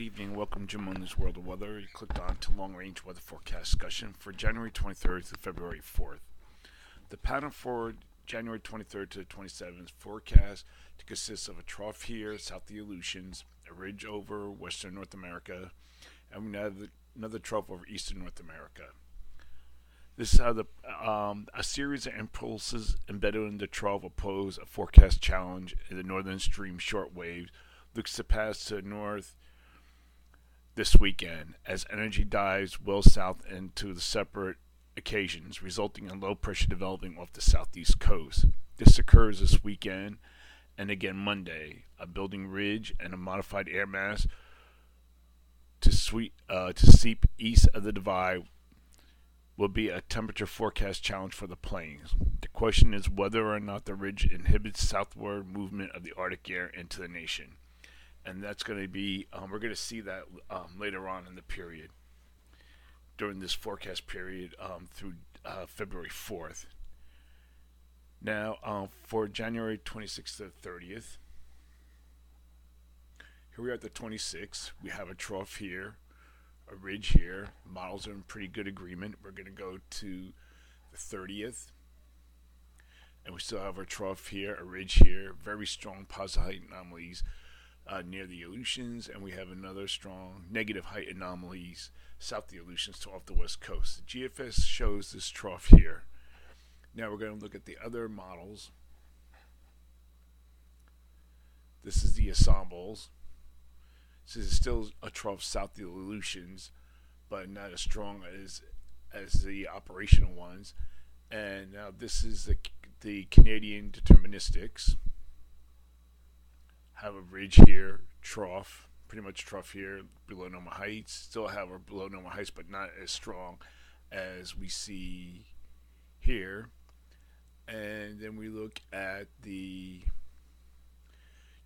Good evening. Welcome to Januaru's World of Weather. You clicked on to Long Range Weather Forecast discussion for January 23rd to February 4th. The pattern for January 23rd to 27th forecast to consist of a trough here, south of the Aleutians, a ridge over western North America, and we have another trough over eastern North America. This is how a series of impulses embedded in the trough oppose a forecast challenge in the northern stream shortwave looks to pass to the north this weekend as energy dives well south into the separate occasions, resulting in low pressure developing off the southeast coast. This occurs this weekend and again Monday. A building ridge and a modified air mass to seep east of the divide will be a temperature forecast challenge for the plains. The question is whether or not the ridge inhibits southward movement of the Arctic air into the nation. And that's going to be, we're going to see that later on in the period, during this forecast period through February 4th. Now, for January 26th to 30th, here we are at the 26th. We have a trough here, a ridge here. Models are in pretty good agreement. We're going to go to the 30th. And we still have our trough here, a ridge here, very strong positive height anomalies near the Aleutians, and we have another strong negative height anomalies south of the Aleutians to off the west coast. The GFS shows this trough here. Now we're going to look at the other models. This is the ensembles. This is still a trough south of the Aleutians, but not as strong as the operational ones. And now this is the Canadian deterministics. Have a ridge here, trough, pretty much trough here, below normal heights. Still have our below normal heights, but not as strong as we see here. And then we look at the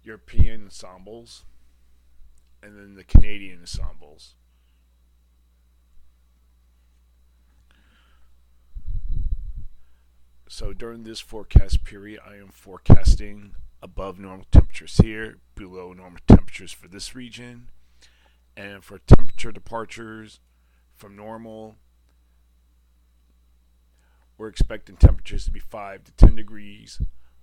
European ensembles and then the Canadian ensembles. So during this forecast period, I am forecasting above normal temperatures here, below normal temperatures for this region, and for temperature departures from normal, we're expecting temperatures to be 5 to 10 degrees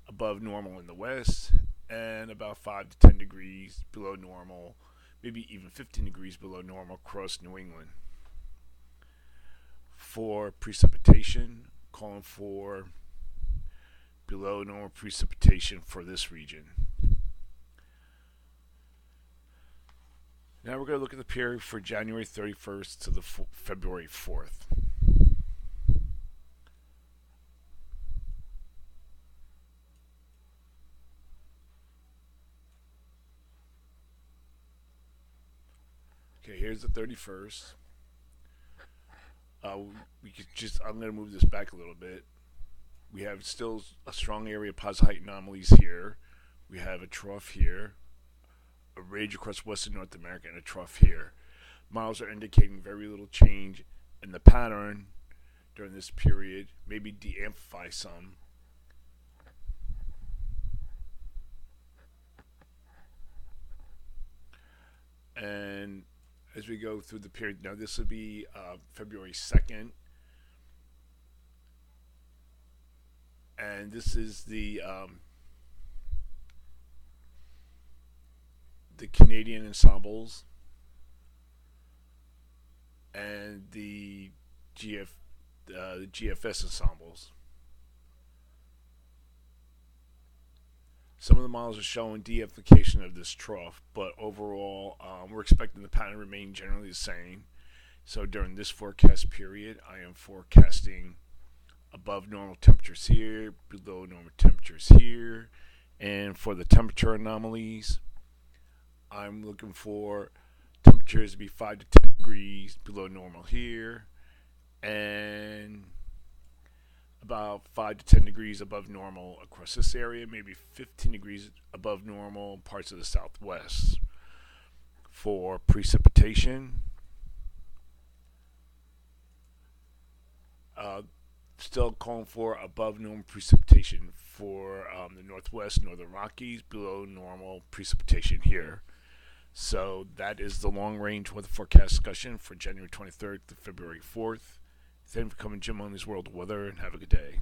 above normal in the west, and about 5 to 10 degrees below normal, maybe even 15 degrees below normal across New England. For precipitation, calling for below normal precipitation for this region. Now we're going to look at the period for January 31st to the February 4th. Okay, here's the 31st. I'm going to move this back a little bit. We have still a strong area of positive height anomalies here. We have a trough here, a ridge across western North America, and a trough here. Models are indicating very little change in the pattern during this period, maybe de-amplify some. And as we go through the period, now this will be February 2nd. And this is the Canadian ensembles and the GFS ensembles. Some of the models are showing de-amplification of this trough, but overall, we're expecting the pattern to remain generally the same. So during this forecast period, I am forecasting above normal temperatures here, below normal temperatures here. And for the temperature anomalies, I'm looking for temperatures to be 5 to 10 degrees below normal here, and about 5 to 10 degrees above normal across this area, maybe 15 degrees above normal in parts of the southwest. For precipitation, still calling for above normal precipitation for the northwest, northern Rockies, below normal precipitation here. So that is the long range weather forecast discussion for January 23rd to February 4th. Thank you for coming, Jim, on this world weather, and have a good day.